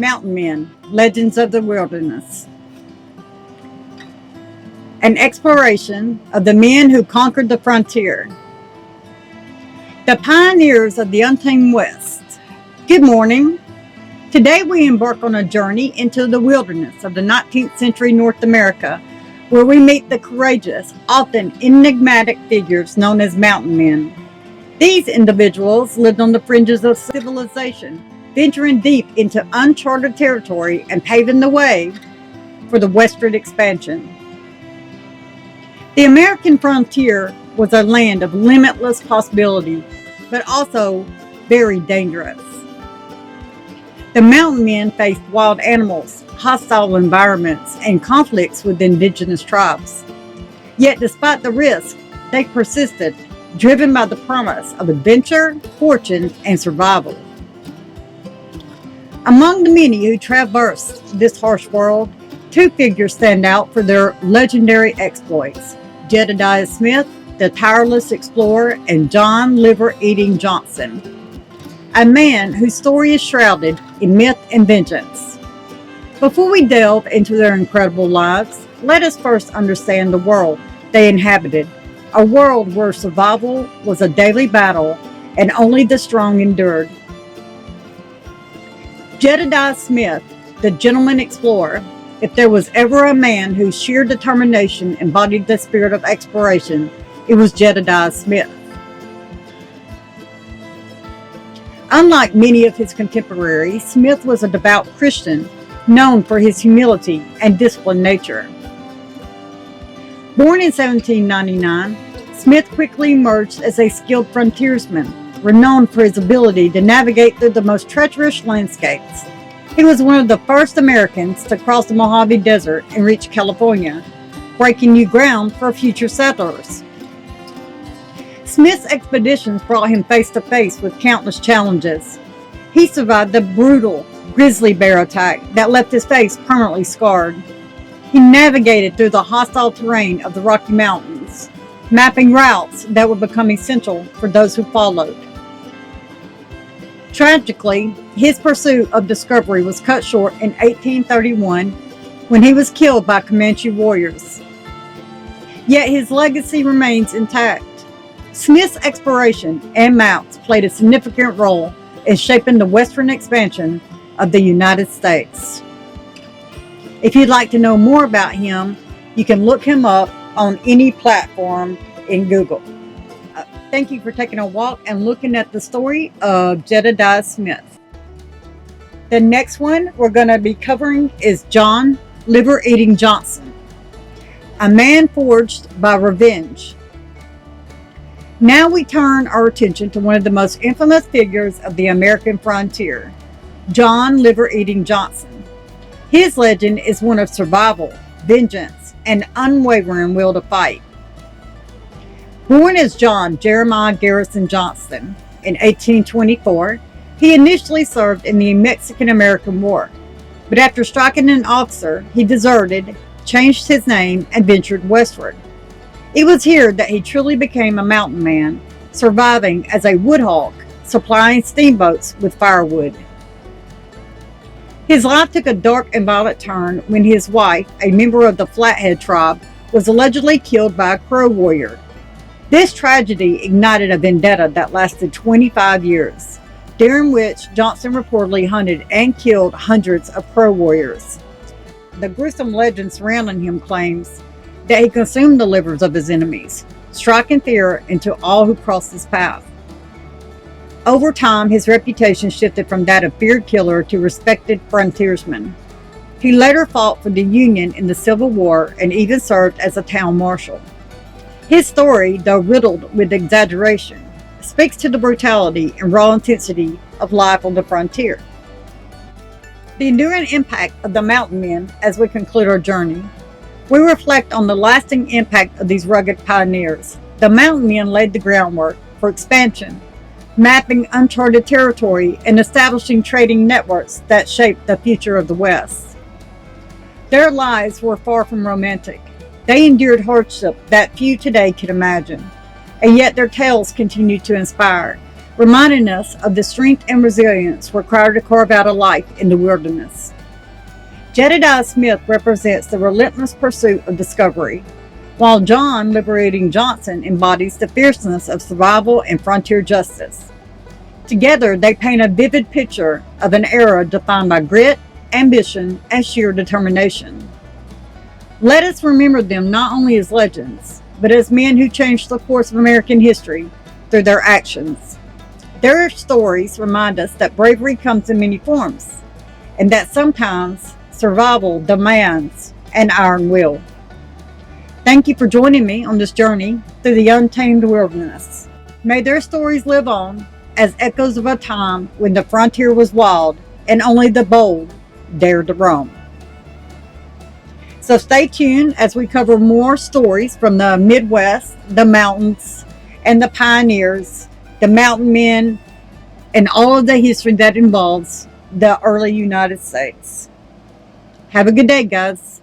Mountain Men, Legends of the Wilderness. An exploration of the men who conquered the frontier. The pioneers of the untamed West. Good morning. Today we embark on a journey into the wilderness of the 19th century North America, where we meet the courageous, often enigmatic figures known as mountain men. These individuals lived on the fringes of civilization, venturing deep into uncharted territory and paving the way for the westward expansion. The American frontier was a land of limitless possibility, but also very dangerous. The mountain men faced wild animals, hostile environments, and conflicts with indigenous tribes. Yet despite the risk, they persisted, driven by the promise of adventure, fortune, and survival. Among the many who traversed this harsh world, two figures stand out for their legendary exploits: Jedediah Smith, the tireless explorer, and John Liver-Eating Johnson, a man whose story is shrouded in myth and vengeance. Before we delve into their incredible lives, let us first understand the world they inhabited, a world where survival was a daily battle and only the strong endured. Jedediah Smith, the gentleman explorer. If there was ever a man whose sheer determination embodied the spirit of exploration, it was Jedediah Smith. Unlike many of his contemporaries, Smith was a devout Christian, known for his humility and disciplined nature. Born in 1799, Smith quickly emerged as a skilled frontiersman, renowned for his ability to navigate through the most treacherous landscapes. He was one of the first Americans to cross the Mojave Desert and reach California, breaking new ground for future settlers. Smith's expeditions brought him face to face with countless challenges. He survived the brutal grizzly bear attack that left his face permanently scarred. He navigated through the hostile terrain of the Rocky Mountains, mapping routes that would become essential for those who followed. Tragically, his pursuit of discovery was cut short in 1831 when he was killed by Comanche warriors. Yet his legacy remains intact. Smith's exploration and maps played a significant role in shaping the western expansion of the United States. If you'd like to know more about him, you can look him up on any platform in Google. Thank you for taking a walk and looking at the story of Jedediah Smith. The next one we're going to be covering is John Liver-Eating Johnson, a man forged by revenge. Now we turn our attention to one of the most infamous figures of the American frontier, John Liver-Eating Johnson. His legend is one of survival, vengeance, and unwavering will to fight. Born as John Jeremiah Garrison Johnson in 1824, he initially served in the Mexican-American War, but after striking an officer, he deserted, changed his name, and ventured westward. It was here that he truly became a mountain man, surviving as a woodhawk, supplying steamboats with firewood. His life took a dark and violent turn when his wife, a member of the Flathead tribe, was allegedly killed by a Crow warrior. This tragedy ignited a vendetta that lasted 25 years, during which Johnson reportedly hunted and killed hundreds of Crow warriors. The gruesome legend surrounding him claims that he consumed the livers of his enemies, striking fear into all who crossed his path. Over time, his reputation shifted from that of feared killer to respected frontiersman. He later fought for the Union in the Civil War and even served as a town marshal. His story, though riddled with exaggeration, speaks to the brutality and raw intensity of life on the frontier. The enduring impact of the mountain men as we conclude our journey. We reflect on the lasting impact of these rugged pioneers. The mountain men laid the groundwork for expansion, mapping uncharted territory and establishing trading networks that shaped the future of the West. Their lives were far from romantic. They endured hardship that few today could imagine, and yet their tales continue to inspire, reminding us of the strength and resilience required to carve out a life in the wilderness. Jedediah Smith represents the relentless pursuit of discovery, while John Liberating Johnson embodies the fierceness of survival and frontier justice. Together, they paint a vivid picture of an era defined by grit, ambition, and sheer determination. Let us remember them not only as legends, but as men who changed the course of American history through their actions. Their stories remind us that bravery comes in many forms, and that sometimes survival demands an iron will. Thank you for joining me on this journey through the untamed wilderness. May their stories live on as echoes of a time when the frontier was wild and only the bold dared to roam. So stay tuned as we cover more stories from the Midwest, the mountains, and the pioneers, the mountain men, and all of the history that involves the early United States. Have a good day, guys.